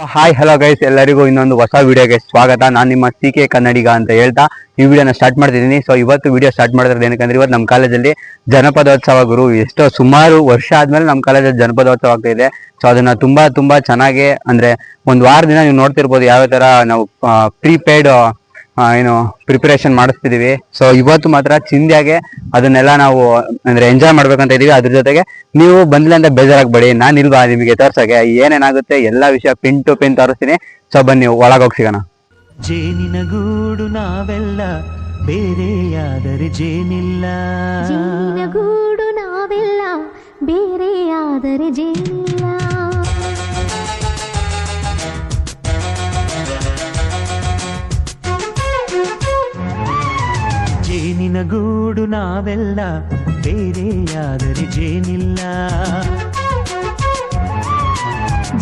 Hi hello guys, ಎಲ್ಲರಿಗೂ ಇನ್ನೊಂದು ಹೊಸ ವಿಡಿಯೋಗೆ ಸ್ವಾಗತ. ನಾನು ನಿಮ್ಮ ಸಿ.ಕೆ ಕನ್ನಡಿಗ ಅಂತ ಹೇಳ್ತಾ ಈ ವಿಡಿಯೋನ ಸ್ಟಾರ್ಟ್ ಮಾಡ್ತಿದ್ದೀನಿ. ಸೊ ಇವತ್ತು ವಿಡಿಯೋ ಸ್ಟಾರ್ಟ್ ಮಾಡಿದ್ರೆ ಏನಕ್ಕಂದ್ರೆ ಇವತ್ತು ನಮ್ಮ ಕಾಲೇಜಲ್ಲಿ ಜನಪದೋತ್ಸವ ಎಷ್ಟೋ ಸುಮಾರು ವರ್ಷ ಆದ್ಮೇಲೆ ನಮ್ಮ ಕಾಲೇಜಲ್ಲಿ ಜನಪದೋತ್ಸವ ಆಗ್ತಾ ಇದೆ. ಸೊ ಅದನ್ನ ತುಂಬಾ ಚೆನ್ನಾಗಿ ಅಂದ್ರೆ ಒಂದು ವಾರದಿಂದ ನೀವು ನೋಡ್ತಿರ್ಬೋದು ಯಾವ ತರ ನಾವು ಪ್ರೀಪೇಯ್ಡ್ ಏನು ಪ್ರಿಪರೇಷನ್ ಮಾಡಿಸ್ತಿದೀವಿ. ಸೊ ಇವತ್ತು ಮಾತ್ರ ಚಿಂದಿಯಾಗೆ ಅದನ್ನೆಲ್ಲ ನಾವು ಅಂದ್ರೆ ಎಂಜಾಯ್ ಮಾಡ್ಬೇಕಂತ ಇದೀವಿ. ಅದ್ರ ಜೊತೆಗೆ ನೀವು ಬಂದಿಲ್ಲ ಅಂತ ಬೇಜಾರಾಗ್ಬೇಡಿ, ನಾನು ಇಲ್ವಾ ನಿಮಗೆ ತೋರ್ಸಕ್ಕೆ ಏನೇನಾಗುತ್ತೆ ಎಲ್ಲಾ ವಿಷಯ ಪಿನ್ ಟು ಪಿನ್ ತೋರಿಸ್ತೀನಿ. ಸೊ ಬನ್ನಿ ಒಳಗೋಗಿ ಸಿಗೋಣ. ಜೇನಿನ ಗೂಡು ನಾವೆಲ್ಲ ಬೇರೆಯಾದರೆ ಜೇನಿಲ್ಲ, ಜೇನಿನ ಗೂಡು ನಾವೆಲ್ಲ ಬೇರೆಯಾದರೆ ಜೇನಿಲ್ಲ. ಜೇನಿನ ಗೂಡು ನಾವೆಲ್ಲ ಬೇರೆಯಾದರೆ ಜೇನಿಲ್ಲ,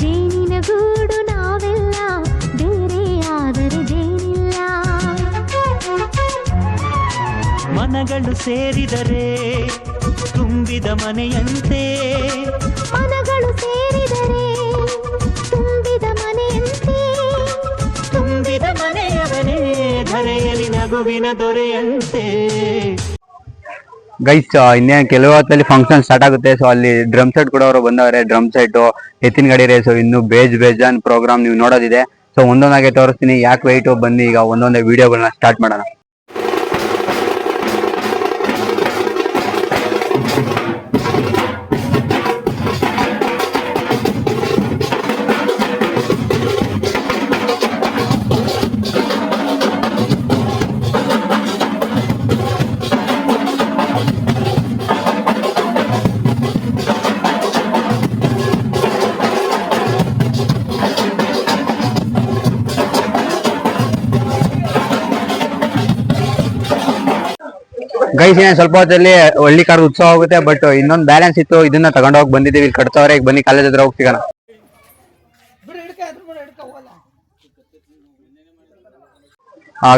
ಜೇನಿನ ಗೂಡು ನಾವೆಲ್ಲ ಬೇರೆಯಾದರೆ ಜೇನಿಲ್ಲ. ಮನಗಳು ಸೇರಿದರೆ ತುಂಬಿದ ಮನೆಯಂತೆ, ಮನಗಳು ಸೇರಿದರೆ ತುಂಬಿದ ಮನೆಯಂತೆ, ತುಂಬಿದ ಮನೆಯವನೇ ಧರೆಯಲ್ಲಿ ನಗುವಿನ ದೊರೆಯಂತೆ. ಗೈಸ್ ಇನ್ನೇನು ಕೆಲವು ಹೊತ್ತಲ್ಲಿ ಫಂಕ್ಷನ್ ಸ್ಟಾರ್ಟ್ ಆಗುತ್ತೆ. ಸೊ ಅಲ್ಲಿ ಡ್ರಮ್ ಸೆಟ್ ಕೂಡ ಅವರು ಬಂದವರೆ. ಡ್ರಮ್ ಸೆಟ್, ಎತ್ತಿನ ಗಾಡಿ ರೇಸು, ಇನ್ನು ಬೇಜಾನ್ ಪ್ರೋಗ್ರಾಮ್ ನೀವು ನೋಡೋದಿದೆ. ಸೊ ಒಂದೊಂದಾಗೆ ತೋರಿಸ್ತೀನಿ, ಯಾಕೆ ವೆಯ್ಟ್. ಬನ್ನಿ ಈಗ ಒಂದೊಂದೇ ವಿಡಿಯೋಗಳನ್ನ ಸ್ಟಾರ್ಟ್ ಮಾಡೋಣ. ಗೈಸ್ ಸ್ವಲ್ಪ ಹೊತ್ತಲ್ಲಿ ಹಳ್ಳಿ ಕಾರ್ ಉತ್ಸವ ಹೋಗುತ್ತೆ. ಬಟ್ ಇನ್ನೊಂದು ಬ್ಯಾಲೆನ್ಸ್ ಇತ್ತು, ಇದನ್ನ ತಗೊಂಡೋಗಿ ಬಂದಿದ್ದೀವಿ. ಇಲ್ಲಿ ಕಟ್ತವ್ರೆ. ಈಗ ಬನ್ನಿ ಕಾಲೇಜ್ ಹತ್ರ ಹೋಗಿ ಸಿಗೋಣ.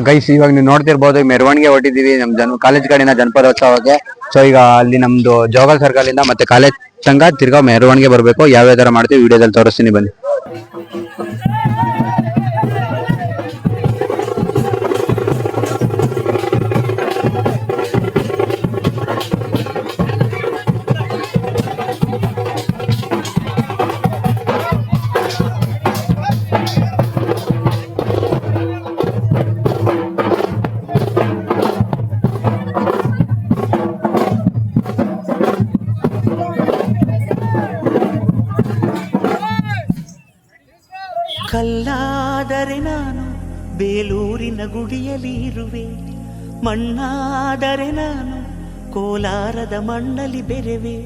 ಗೈಸ್ ಇವಾಗ ನೀವು ನೋಡ್ತಿರ್ಬೋದು, ಮೆರವಣಿಗೆ ಹೊಟ್ಟಿದೀವಿ ನಮ್ಮ ಕಾಲೇಜ್ ಕಡೆಯಿಂದ ಜನಪದೋತ್ಸವಕ್ಕೆ. ಸೊ ಈಗ ಅಲ್ಲಿ ನಮ್ದು ಜೋಗಲ್ ಸರ್ಕಲ್ ಇಂದ ಮತ್ತೆ ಕಾಲೇಜ್ ತನಕ ತಿರ್ಗಾ ಮೆರವಣಿಗೆ ಬರ್ಬೇಕು. ಯಾವ್ಯಾವ ತರ ಮಾಡ್ತೀವಿ ವಿಡಿಯೋದಲ್ಲಿ ತೋರಿಸ್ತೀನಿ ಬನ್ನಿ. ಕಲ್ಲಾದರೆ ನಾನು ಬೇಲೂರಿನ ಗುಡಿಯಲ್ಲಿ ಇರುವೆ, ಮಣ್ಣಾದರೆ ನಾನು ಕೋಲಾರದ ಮಣ್ಣಲ್ಲಿ ಬೆರೆವೆ,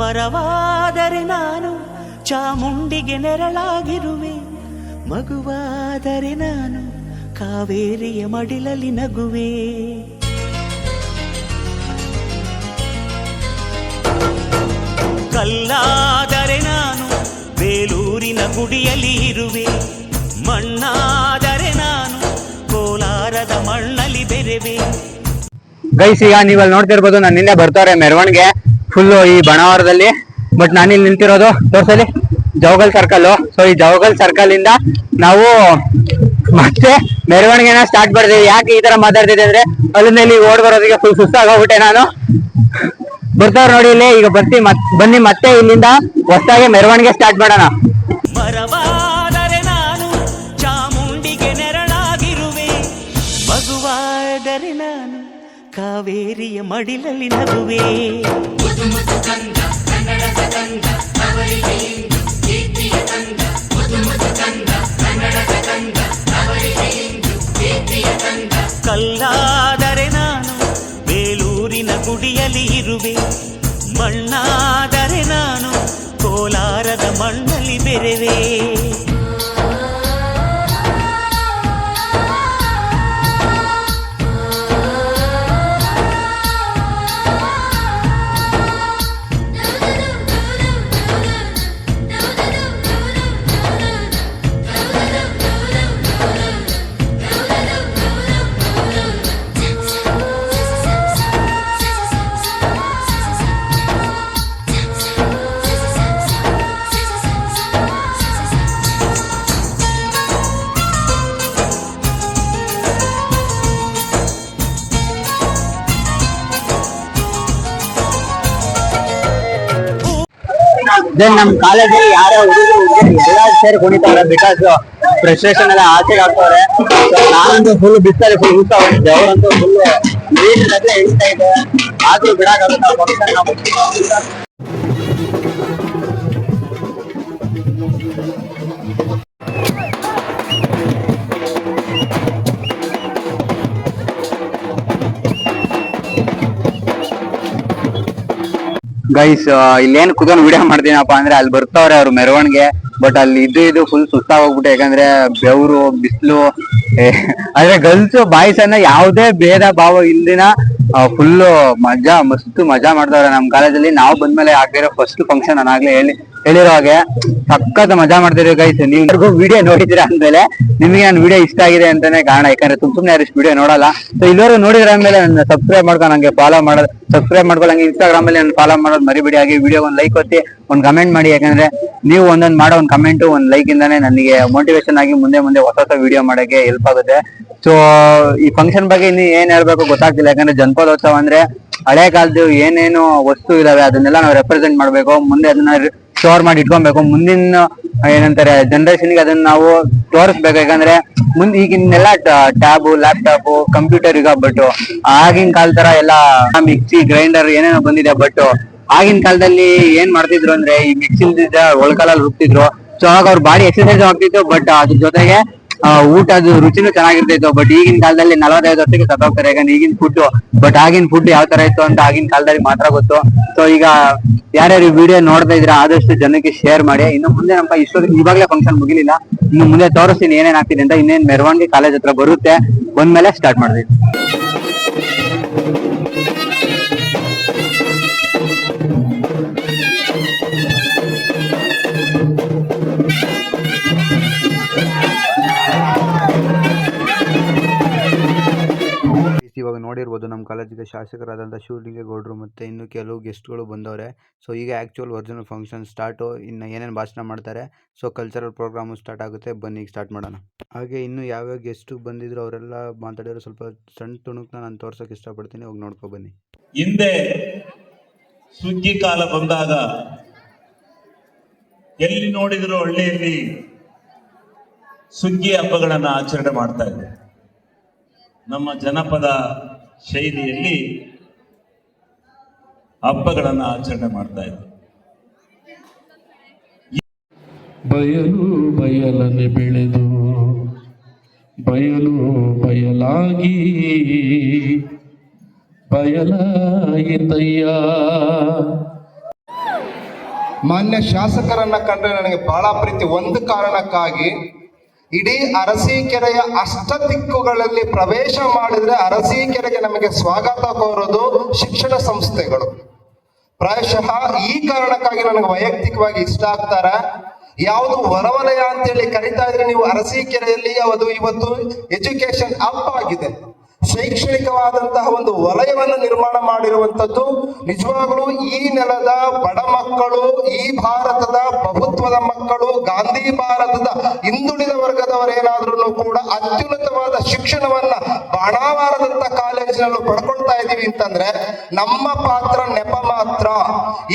ಮರವಾದರೆ ನಾನು ಚಾಮುಂಡಿಗೆ ನೆರಳಾಗಿರುವೆ, ಮಗುವಾದರೆ ನಾನು ಕಾವೇರಿಯ ಮಡಿಲಲ್ಲಿ ನಗುವೆ. ಕಲ್ಲಾದರೆ ನಾನು ಬೇಲೂರಿನ ಗುಡಿಯಲ್ಲಿ ಇರುವೆ, ಮಣ್ಣಾದರೆ ನಾನು ಕೋಲಾರದ ಮಣ್ಣಲ್ಲಿ ಬೆರೆವೆ. ಗೈಸ್ ಈಗ ನೀವಲ್ಲಿ ನೋಡ್ತಿರ್ಬೋದು, ನಾನು ನಿನ್ನೆ ಬರ್ತಾರೆ ಮೆರವಣಿಗೆ ಫುಲ್ಲು ಈ ಬಣವಾರದಲ್ಲಿ. ಬಟ್ ನಾನಿಲ್ಲಿ ನಿಲ್ತಿರೋದು ತೋರ್ಸಲಿ ಜವಗಲ್ ಸರ್ಕಲ್. ಸೊ ಈ ಜವಗಲ್ ಸರ್ಕಲ್ ಇಂದ ನಾವು ಮತ್ತೆ ಮೆರವಣಿಗೆನ ಸ್ಟಾರ್ಟ್ ಮಾಡಿದೀವಿ. ಯಾಕೆ ಈ ತರ ಮಾತಾಡ್ತಿದ್ದೆ ಅಂದ್ರೆ ಅಲ್ಲಿಂದ ಇಲ್ಲಿ ಓಡ್ ಬರೋದಕ್ಕೆ ಫುಲ್ ಸುಸ್ತಾಗೋಗ್ಬಿಟ್ಟೆ ನಾನು. ಬರ್ತಾವ್ರು ನೋಡಿ ಇಲ್ಲಿ. ಈಗ ಬನ್ನಿ ಮತ್ತೆ ಇಲ್ಲಿಂದ ಹೊಸದಾಗಿ ಮೆರವಣಿಗೆ ಸ್ಟಾರ್ಟ್ ಮಾಡೋಣ. ಮರವಾದರೆ ನಾನು ಚಾಮುಂಡಿಗೆ ನೆರಳಾಗಿರುವೆ, ಮಗುವಾದರೆ ನಾನು ಕಾವೇರಿಯ ಮಡಿಲಲ್ಲಿ ನಗುವೆ. ಕಲ್ಲಾದರೆ ನಾನು ಬೇಲೂರಿನ ಗುಡಿಯಲ್ಲಿ ಇರುವೆ, ಮಣ್ಣಾದರೆ ನಾನು ಕೋಲಾರದ ಮಣ್ಣಲ್ಲಿ ಬೆರೆವೆ. ದೆನ್ ನಮ್ ಕಾಲೇಜಲ್ಲಿ ಯಾರೋ ಹುಡುಗರು ಎಲ್ಲ ಸೇರಿ ಕುಣಿತಾವ್ರೆ ಬಿಕಾಸ್ ಫ್ರಸ್ಟ್ರೇಷನ್ ಎಲ್ಲ ಆಚೆಗೆ ಹಾಕ್ತವ್ರೆ. ನಾನಂತೂ ಫುಲ್ ಬಿಸ್ತಲ್ಲಿ ಫುಲ್ ಊಟ ಹೋಗಿದ್ದೆ, ಅವರಂತೂ ಫುಲ್ ನೀರಿನಲ್ಲೇ ಇಳ್ತಾ ಇದೆ. ಆದ್ರೂ ಬಿಡಕ್ಕಾಗುತ್ತೆ. ಗೈಸ್ ಇಲ್ಲೇನ್ ಕುತ್ಕೊಂಡು ವಿಡಿಯೋ ಮಾಡ್ತೀನಪ್ಪ ಅಂದ್ರೆ ಅಲ್ಲಿ ಬರ್ತಾವ್ರೆ ಅವ್ರು ಮೆರವಣಿಗೆ. ಬಟ್ ಅಲ್ಲಿ ಇದು ಫುಲ್ ಸುಸ್ತಾಗ್ ಹೋಗ್ಬಿಟ್ಟು, ಯಾಕಂದ್ರೆ ಬೆವರು ಬಿಸಿಲು. ಆದ್ರೆ ಗರ್ಲ್ಸ್ ಬಾಯ್ಸ್ ಅನ್ನ ಯಾವುದೇ ಭೇದ ಭಾವ ಇಲ್ದಿನ ಫುಲ್ ಮಸ್ತ್ ಮಜಾ ಮಾಡ್ತಾವ್ರೆ ನಮ್ ಕಾಲೇಜಲ್ಲಿ. ನಾವು ಬಂದ್ಮೇಲೆ ಆಗ್ತಿರೋ ಫಸ್ಟ್ ಫಂಕ್ಷನ್ ನಾನಾಗ್ಲೇ ಹೇಳಿರೋ ಹಾಗೆ ಸಖತ್ ಮಜಾ ಮಾಡ್ತಿರೋ ಗೈಸ್. ನೀವು ವಿಡಿಯೋ ನೋಡಿದಿರ ಅಂದ್ಮೇಲೆ ನಿಮಗೆ ನನ್ನ ವಿಡಿಯೋ ಇಷ್ಟ ಆಗಿದೆ ಅಂತಾನೆ ಕಾರಣ, ಯಾಕಂದ್ರೆ ಸುಮ್ನೆ ಯಾರು ವಿಡಿಯೋ ನೋಡಲ್ಲ. ಸೊ ಇಲ್ಲಿವರೆಗೂ ನೋಡಿದ್ರ ಅಂದ್ಮೇಲೆ ನನ್ನ ಸಬ್ಸ್ಕ್ರೈಬ್ ಮಾಡ್ಕೊಂಡು ನಂಗೆ ಫಾಲೋ ಮಾಡೋದು, ಸಬ್ಸ್ಕ್ರೈಬ್ ಮಾಡ್ಕೊಂಡು ಹಂಗೆ ಇನ್ಸ್ಟಾಗ್ರಾಮ್ ಅಲ್ಲಿ ಫಾಲೋ ಮಾಡೋದು ಮರಿಬೇಡಿ. ಹಾಗೆ ವಿಡಿಯೋ ಒಂದು ಲೈಕ್ ಒತ್ತಿ, ಒಂದು ಕಮೆಂಟ್ ಮಾಡಿ, ಯಾಕಂದ್ರೆ ನೀವು ಒಂದೊಂದು ಮಾಡೋ ಒಂದು ಕಮೆಂಟ್ ಒಂದು ಲೈಕ್ ಇಂದಾನೆ ನನಗೆ ಮೋಟಿವೇಶನ್ ಆಗಿ ಮುಂದೆ ಹೊಸ ವಿಡಿಯೋ ಮಾಡಕ್ಕೆ ಹೆಲ್ಪ್ ಆಗುತ್ತೆ. ಸೊ ಈ ಫಂಕ್ಷನ್ ಬಗ್ಗೆ ಇನ್ನು ಏನ್ ಹೇಳ್ಬೇಕು ಗೊತ್ತಾಗ್ತಿಲ್ಲ, ಯಾಕಂದ್ರೆ ಜನಪದೋತ್ಸವ ಅಂದ್ರೆ ಹಳೆ ಕಾಲದ ಏನೇನು ವಸ್ತು ಇದಾವೆ ಅದನ್ನೆಲ್ಲ ನಾವು ರೆಪ್ರೆಸೆಂಟ್ ಮಾಡ್ಬೇಕು, ಮುಂದೆ ಅದನ್ನ ಸ್ಟೋರ್ ಮಾಡಿ ಇಟ್ಕೊಬೇಕು. ಮುಂದಿನ ಏನಂತಾರೆ ಜನರೇಷನ್ಗೆ ಅದನ್ನ ನಾವು ತೋರಿಸ್ಬೇಕು, ಯಾಕಂದ್ರೆ ಈಗಿನೆಲ್ಲ ಟ್ಯಾಬು, ಲ್ಯಾಪ್ಟಾಪ್, ಕಂಪ್ಯೂಟರ್ ಈಗ. ಬಟ್ ಆಗಿನ ಕಾಲ ತರ ಎಲ್ಲ ಮಿಕ್ಸಿ, ಗ್ರೈಂಡರ್ ಏನೇನೋ ಬಂದಿದೆ. ಬಟ್ ಆಗಿನ ಕಾಲದಲ್ಲಿ ಏನ್ ಮಾಡ್ತಿದ್ರು ಅಂದ್ರೆ ಈ ಮಿಕ್ಸಿ ಇಲ್ದಿದ್ದ ಒಳಕಾಲಲ್ಲಿ ರುಬ್ತಿದ್ರು. ಸೊ ಆಗ ಅವ್ರ ಬಾಡಿ ಎಕ್ಸರ್ಸೈಸ್ ಆಗ್ತಿತ್ತು, ಬಟ್ ಅದ್ರ ಜೊತೆಗೆ ಊಟದ ರುಚಿನೂ ಚೆನ್ನಾಗಿರ್ತಿತ್ತು. ಬಟ್ ಈಗಿನ ಕಾಲದಲ್ಲಿ 45 ವರ್ಷಕ್ಕೆ ಸತ್ತೋಗ್ತಾರೆ, ಯಾಕಂದ್ರೆ ಈಗಿನ ಫುಡ್. ಬಟ್ ಆಗಿನ ಫುಡ್ ಯಾವ ತರ ಇತ್ತು ಅಂತ ಆಗಿನ ಕಾಲದಲ್ಲಿ ಮಾತ್ರ ಗೊತ್ತು. ಸೊ ಈಗ ಯಾರ್ಯಾರು ವಿಡಿಯೋ ನೋಡ್ತಾ ಇದ್ರ ಆದಷ್ಟು ಜನಕ್ಕೆ ಶೇರ್ ಮಾಡಿ. ಇನ್ನು ಮುಂದೆ ನಮ್ಮ ಇವಾಗಲೇ ಫಂಕ್ಷನ್ ಮುಗಿಲಿಲ್ಲ, ಇನ್ನು ಮುಂದೆ ತೋರಿಸ್ತೀನಿ ಏನೇನ್ ಆಗ್ತಿದೆ ಅಂತ. ಇನ್ನೇನ್ ಮೆರವಣಿಗೆ ಕಾಲೇಜ್ ಹತ್ರ ಬರುತ್ತೆ, ಬಂದ್ಮೇಲೆ ಸ್ಟಾರ್ಟ್ ಮಾಡ್ತೀವಿ. ಇವಾಗ ನೋಡಿರ್ಬೋದು ನಮ್ಮ ಕಾಲೇಜಿಗೆ ಶಾಸಕರಾದಂಥ ಶಿವಲಿಂಗೇಗೌಡರು ಮತ್ತು ಇನ್ನು ಕೆಲವು ಗೆಸ್ಟ್ಗಳು ಬಂದವ್ರೆ. ಸೊ ಈಗ ಆ್ಯಕ್ಚುಯಲ್ ಒರಿಜಿನಲ್ ಫಂಕ್ಷನ್ ಸ್ಟಾರ್ಟು. ಇನ್ನು ಏನೇನು ಭಾಷಣ ಮಾಡ್ತಾರೆ, ಸೊ ಕಲ್ಚರಲ್ ಪ್ರೋಗ್ರಾಮು ಸ್ಟಾರ್ಟ್ ಆಗುತ್ತೆ. ಬನ್ನಿ ಈಗ ಸ್ಟಾರ್ಟ್ ಮಾಡೋಣ. ಹಾಗೆ ಇನ್ನು ಯಾವ್ಯಾವ ಗೆಸ್ಟು ಬಂದಿದ್ರು ಅವರೆಲ್ಲ ಮಾತಾಡಿರೋ ಸ್ವಲ್ಪ ಸಣ್ಣ ತುಣುಕನ್ನ ನಾನು ತೋರ್ಸೋಕೆ ಇಷ್ಟಪಡ್ತೀನಿ, ಹೋಗಿ ನೋಡ್ಕೊ ಬನ್ನಿ. ಹಿಂದೆ ಸುಗ್ಗಿ ಕಾಲ ಬಂದಾಗ ಎಲ್ಲಿ ನೋಡಿದ್ರು ಹಳ್ಳಿಯಲ್ಲಿ ಸುಗ್ಗಿ ಹಬ್ಬಗಳನ್ನು ಆಚರಣೆ ಮಾಡ್ತಾ ಇದ್ದಾರೆ. ನಮ್ಮ ಜನಪದ ಶೈಲಿಯಲ್ಲಿ ಹಬ್ಬಗಳನ್ನು ಆಚರಣೆ ಮಾಡ್ತಾ ಇದ್ದಾರೆ. ಬಯಲು ಬಯಲನೆ ಬೆಳೆದು ಬಯಲು ಬಯಲಾಗಿ ಬಯಲಾಯಿತಯ್ಯ. ಮಾನ್ಯ ಶಾಸಕರನ್ನ ಕಂಡ್ರೆ ನನಗೆ ಬಹಳ ಪ್ರೀತಿ. ಒಂದು ಕಾರಣಕ್ಕಾಗಿ ಇಡೀ ಅರಸೀಕೆರೆಯ ಅಷ್ಟದಿಕ್ಕುಗಳಲ್ಲಿ ಪ್ರವೇಶ ಮಾಡಿದ್ರೆ ಅರಸೀಕೆರೆಗೆ ನಮಗೆ ಸ್ವಾಗತ ಕೋರೋದು ಶಿಕ್ಷಣ ಸಂಸ್ಥೆಗಳು. ಪ್ರಾಯಶಃ ಈ ಕಾರಣಕ್ಕಾಗಿ ನನಗೆ ವೈಯಕ್ತಿಕವಾಗಿ ಇಷ್ಟ ಆಗ್ತಾರೆ. ಯಾವುದು ಹೊರವಲಯ ಅಂತೇಳಿ ಕರಿತಾ ಇದ್ರೆ ನೀವು ಅರಸೀಕೆರೆಯಲ್ಲಿ ಅದು ಇವತ್ತು ಎಜುಕೇಶನ್ ಅಪ್ ಆಗಿದೆ. ಶೈಕ್ಷಣಿಕವಾದಂತಹ ಒಂದು ವಲಯವನ್ನು ನಿರ್ಮಾಣ ಮಾಡಿರುವಂತದ್ದು ನಿಜವಾಗ್ಲೂ ಈ ನೆಲದ ಬಡ ಮಕ್ಕಳು, ಈ ಭಾರತದ ಬಹುತ್ವದ ಮಕ್ಕಳು, ಗಾಂಧಿ ಭಾರತದ ಹಿಂದುಳಿದ ವರ್ಗದವರೇನಾದ್ರೂ ಕೂಡ ಅತ್ಯುನ್ನತವಾದ ಶಿಕ್ಷಣವನ್ನ ಬಾಣಾವಾರದಂತ ಕಾಲೇಜಿನಲ್ಲೂ ಪಡ್ಕೊಳ್ತಾ ಇದೀವಿ ಅಂತಂದ್ರೆ ನಮ್ಮ ಪಾತ್ರ ನೆಪ ಮಾತ್ರ.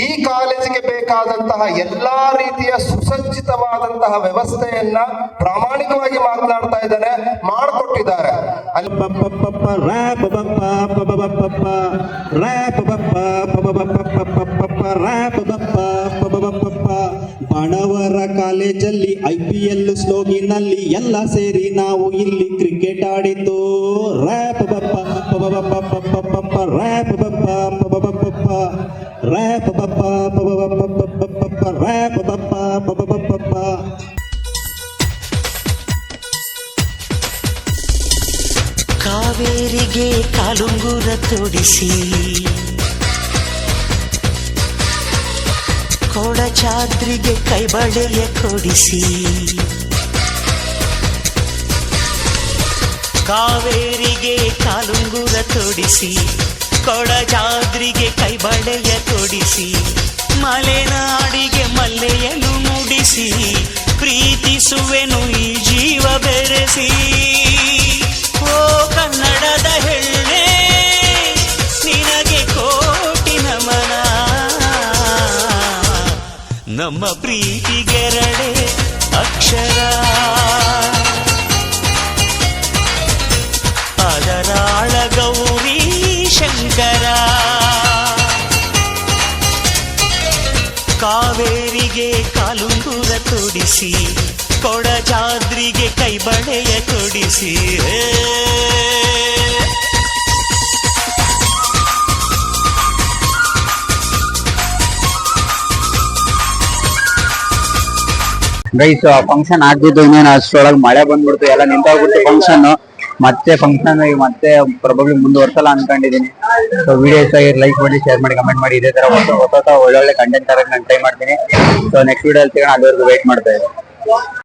ಈ ಕಾಲೇಜಿಗೆ ಬೇಕಾದಂತಹ ಎಲ್ಲಾ ರೀತಿಯ ಸುಸಜ್ಜಿತವಾದಂತಹ ವ್ಯವಸ್ಥೆಯನ್ನ ಪ್ರಾಮಾಣಿಕವಾಗಿ ಮಾತನಾಡ್ತಾ ಇದ್ದಾರೆ, ಮಾಡಿಕೊಟ್ಟಿದ್ದಾರೆ. ಬಡವರ ಕಾಲೇಜಲ್ಲಿ IPL ಸ್ಲೋಗಿನಲ್ಲಿ ಎಲ್ಲ ಸೇರಿ ನಾವು ಇಲ್ಲಿ ಕ್ರಿಕೆಟ್ ಆಡಿದ್ದು. ರ್ಯಾಪ್ ಬಪ್ಪ ಪಬಬಪ್ಪ ಪಪ್ಪ ರ್ಯಾಪ್ ಬಪ್ಪ ಪಬಬಪ್ಪ ರ್ಯಾಪ್ ಬಪ್ಪ ಪಬಬಪ್ಪ ರ್ಯಾಪ್ ಬಪ್ಪ ಪಬಬಪ್ಪ. ಕಾವೇರಿಗೆ ಕಾಲುಂಗುರ ತೊಡಿಸಿ ಕೊಡಚಾದ್ರಿಗೆ ಕೈಬಳೆಯ ಕೊಡಿಸಿ, ಕಾವೇರಿಗೆ ಕಾಲುಂಗುರ ತೊಡಿಸಿ ಕೊಡಚಾದ್ರಿಗೆ ಕೈಬಳೆಯ ಕೊಡಿಸಿ, ಮಲೆನಾಡಿಗೆ ಮಲ್ಲೆಯನ್ನು ಮುಡಿಸಿ ಪ್ರೀತಿಸುವೆನು ಈ ಜೀವ ಬೆರೆಸಿ. ಓ ಕನ್ನಡದ ಹೆಣ್ಣೆ ನಿನಗೆ ಕೋಟಿ ನಮನ, ನಮ್ಮ ಪ್ರೀತಿಗೆರಡೆ ಅಕ್ಷರ ಅದರಾಳ ಗೌರಿ ಶಂಕರ ಕಾವೇರಿಗೆ ಕಾಲುಂಗುರ ತೊಡಿಸಿ ಕೊಡಜಾದ್ರಿಗೆ ಕೈಬಳೆಯ ತೊಡಿಸಿ ಗೈಸ್ ಫಂಕ್ಷನ್ ಆಗ್ತಿದ್ದು ಇನ್ನೇನು ಅಷ್ಟರೊಳಗೆ ಮಳೆ ಬಂದ್ಬಿಡ್ತು, ಎಲ್ಲ ನಿಂತೋಗ್ಬಿಟ್ಟು ಫಂಕ್ಷನ್. ಮತ್ತೆ ಫಂಕ್ಷನ್ ಮತ್ತೆ ಪ್ರಾಬಬ್ಲಿ ಮುಂದುವರ್ಸಲ್ಲ ಅನ್ಕೊಂಡಿದೀನಿ. ಸೊ ವಿಡಿಯೋ ಇಷ್ಟ ಆಗಿ ಲೈಕ್ ಮಾಡಿ, ಶೇರ್ ಮಾಡಿ, ಕಮೆಂಟ್ ಮಾಡಿ. ಇದೇ ತರ ಹೊಸ ಒಳ್ಳೊಳ್ಳೆ ಕಂಟೆಂಟ್ ತರ ನಾನು ಟ್ರೈ ಮಾಡ್ತೀನಿ. ಸೊ ನೆಕ್ಸ್ಟ್ ವಿಡಿಯೋ ಸಿಗೋಣ, ಅಲ್ಲಿವರೆಗೂ ವೇಟ್ ಮಾಡ್ತಾ ಇದ್ದೀನಿ.